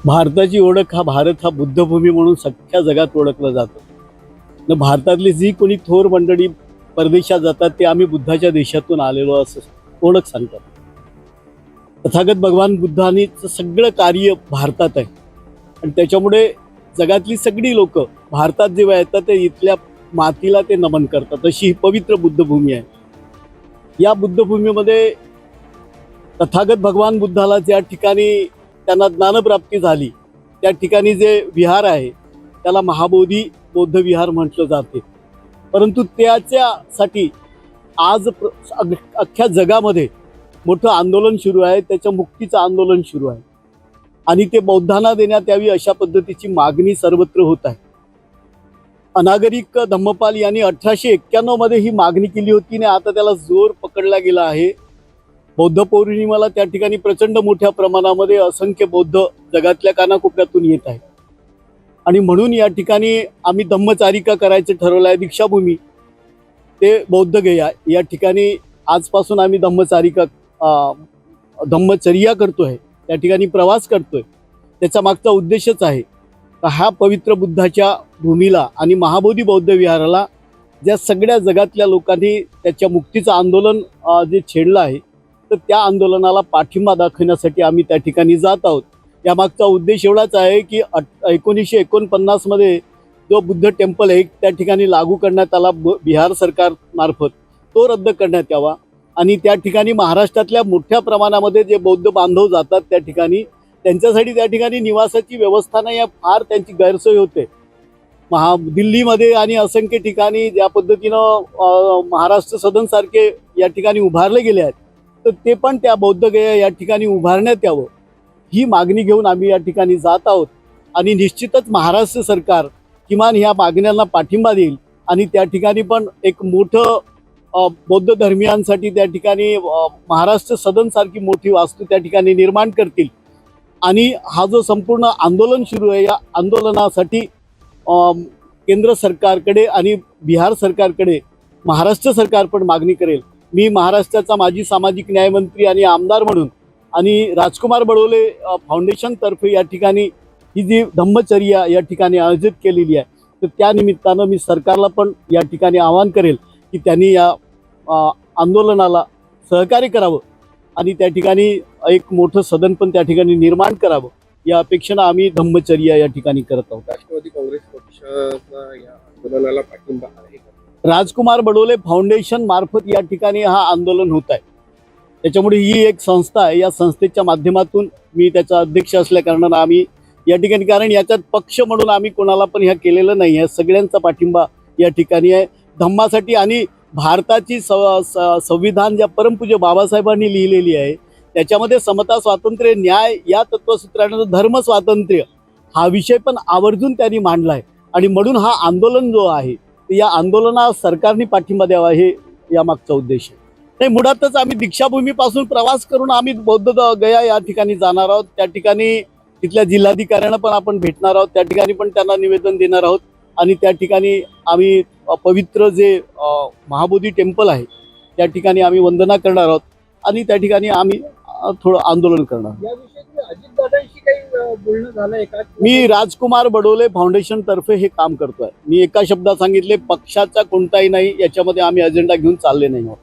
भारताची ओळख भारत हा बुद्धभूमी म्हणून सख्ख्या जगात ओळखलं जातं. न भारतातली जी कोणी थोर मंडळी परदेशात जातात ते आम्ही बुद्धाच्या देशातून आलेलो असं ओळख सांगतात. तथागत भगवान बुद्धांनी सगळं कार्य भारतात आहे आणि त्याच्यामुळे जगातली सगळी लोक भारतात जेव्हा येतात ते इथल्या मातीला ते नमन करतात. अशी ही पवित्र बुद्धभूमी आहे. या बुद्धभूमीमध्ये तथागत भगवान बुद्धाला ज्या ठिकाणी त्यांना ज्ञानप्राप्ती झाली त्या ठिकाणी जे विहार आहे त्याला महाबोधी बौद्ध विहार म्हटलं जाते. परंतु त्याच्यासाठी आज अख्ख्या जगामध्ये मोठं आंदोलन सुरू आहे. त्याच्या मुक्तीचं आंदोलन सुरू आहे आणि ते बौद्धांना देण्यात यावी अशा पद्धतीची मागणी सर्वत्र होत आहे. अनागरिक धम्मपाल यांनी 1891 मध्ये ही मागणी केली होती आणि आता त्याला जोर पकडला गेला आहे. बौद्ध पौर्णिमेला त्या ठिकाणी प्रचंड मोठ्या प्रमाणामध्ये असंख्य बौद्ध जगातल्या कानाकोपऱ्यातून येत आहेत आणि म्हणून या ठिकाणी आम्ही धम्मचारिका करायचं ठरवलं आहे. दीक्षाभूमी ते बौद्ध गया या ठिकाणी आजपासून आम्ही धम्मचर्या करतोय, त्या ठिकाणी प्रवास करतोय. त्याचा मागचा उद्देशच आहे ह्या पवित्र बुद्धाच्या भूमीला आणि महाबोधी बौद्ध विहाराला ज्या सगळ्या जगातल्या लोकांनी त्याच्या मुक्तीचं आंदोलन जे छेडलं आहे तर त्या आंदोलनाला पाठिंबा दाखवण्यासाठी आम्ही त्या ठिकाणी जात आहोत. यामागचा उद्देश एवढाच आहे की 1949 मध्ये जो बुद्ध टेम्पल आहे त्या ठिकाणी लागू करण्यात आला बिहार सरकार मार्फत तो रद्द करण्यात यावा आणि त्या ठिकाणी महाराष्ट्रातल्या मोठ्या प्रमाणामध्ये जे बौद्ध बांधव जातात त्या ठिकाणी त्यांच्यासाठी त्या ठिकाणी निवासाची व्यवस्था नाही आहे. फार त्यांची गैरसोय होते. दिल्लीमध्ये आणि असंख्य ठिकाणी ज्या पद्धतीनं महाराष्ट्र सदन सारखे या ठिकाणी उभारले गेले आहेत तर ते पण त्या बौद्ध गया या ठिकाणी उभारण्यात यावं ही मागणी घेऊन आम्ही या ठिकाणी जात आहोत आणि निश्चितच महाराष्ट्र सरकार किमान ह्या मागण्यांना पाठिंबा देईल आणि त्या ठिकाणी पण एक मोठं बौद्ध धर्मियांसाठी त्या ठिकाणी महाराष्ट्र सदन सारखी मोठी वास्तू त्या ठिकाणी निर्माण करतील आणि हा जो संपूर्ण आंदोलन सुरू आहे या आंदोलनासाठी केंद्र सरकारकडे आणि बिहार सरकारकडे महाराष्ट्र सरकार पण मागणी करेल. मी महाराष्ट्राचा माजी सामाजिक न्यायमंत्री आणि आमदार म्हणून आणि राजकुमार बडोले फाउंडेशनतर्फे या ठिकाणी ही जी धम्मचर्या या ठिकाणी आयोजित केलेली आहे तर त्या निमित्तानं मी सरकारला पण या ठिकाणी आवाहन करेल की त्यांनी या आंदोलनाला सहकार्य करावं आणि त्या ठिकाणी एक मोठं सदन पण त्या ठिकाणी निर्माण करावं या अपेक्षेनं आम्ही धम्मचर्या या ठिकाणी करत आहोत. राष्ट्रवादी काँग्रेस पक्षाचा या आंदोलनाला पाठिंबा आहे का? राजकुमार बडोले फाउंडेशन मार्फत या ठिकाणी हा आंदोलन होत आहे. त्याच्यामुळे ही एक संस्था आहे. या संस्थेच्या माध्यमातून मी त्याचा अध्यक्ष असल्या कारणानं आम्ही या ठिकाणी कारण याच्यात पक्ष म्हणून आम्ही कोणाला पण ह्या केलेलं नाही आहे. सगळ्यांचा पाठिंबा या ठिकाणी आहे धम्मासाठी आणि भारताची संविधान ज्या परमपूज्य बाबासाहेबांनी लिहिलेली आहे त्याच्यामध्ये समता स्वातंत्र्य न्याय या तत्वसूत्रानं धर्म स्वातंत्र्य हा विषय पण आवर्जून त्यांनी मांडला आहे आणि म्हणून हा आंदोलन जो आहे या आंदोलनाला सरकारने पाठिंबा द्यावा हे या मागचा उद्देश आहे. नाही मुळातच आम्ही दीक्षाभूमीपासून प्रवास करून आम्ही बौद्ध गया या ठिकाणी जाणार आहोत. त्या ठिकाणी तिथल्या जिल्हाधिकाऱ्यांना पण आपण भेटणार आहोत. त्या ठिकाणी पण त्यांना निवेदन देणार आहोत आणि त्या ठिकाणी आम्ही पवित्र जे महाबोधी टेम्पल आहे त्या ठिकाणी आम्ही वंदना करणार आहोत आणि त्या ठिकाणी आम्ही थोडं आंदोलन करणार. अजितदादांशी काही बोलणं झालंय का? मी राजकुमार बडोले फाउंडेशन तर्फे हे काम करतोय. मी एका शब्दात सांगितले पक्षाचा कोणताही नाही याच्यामध्ये आम्ही अजेंडा घेऊन चालले नाही आहोत.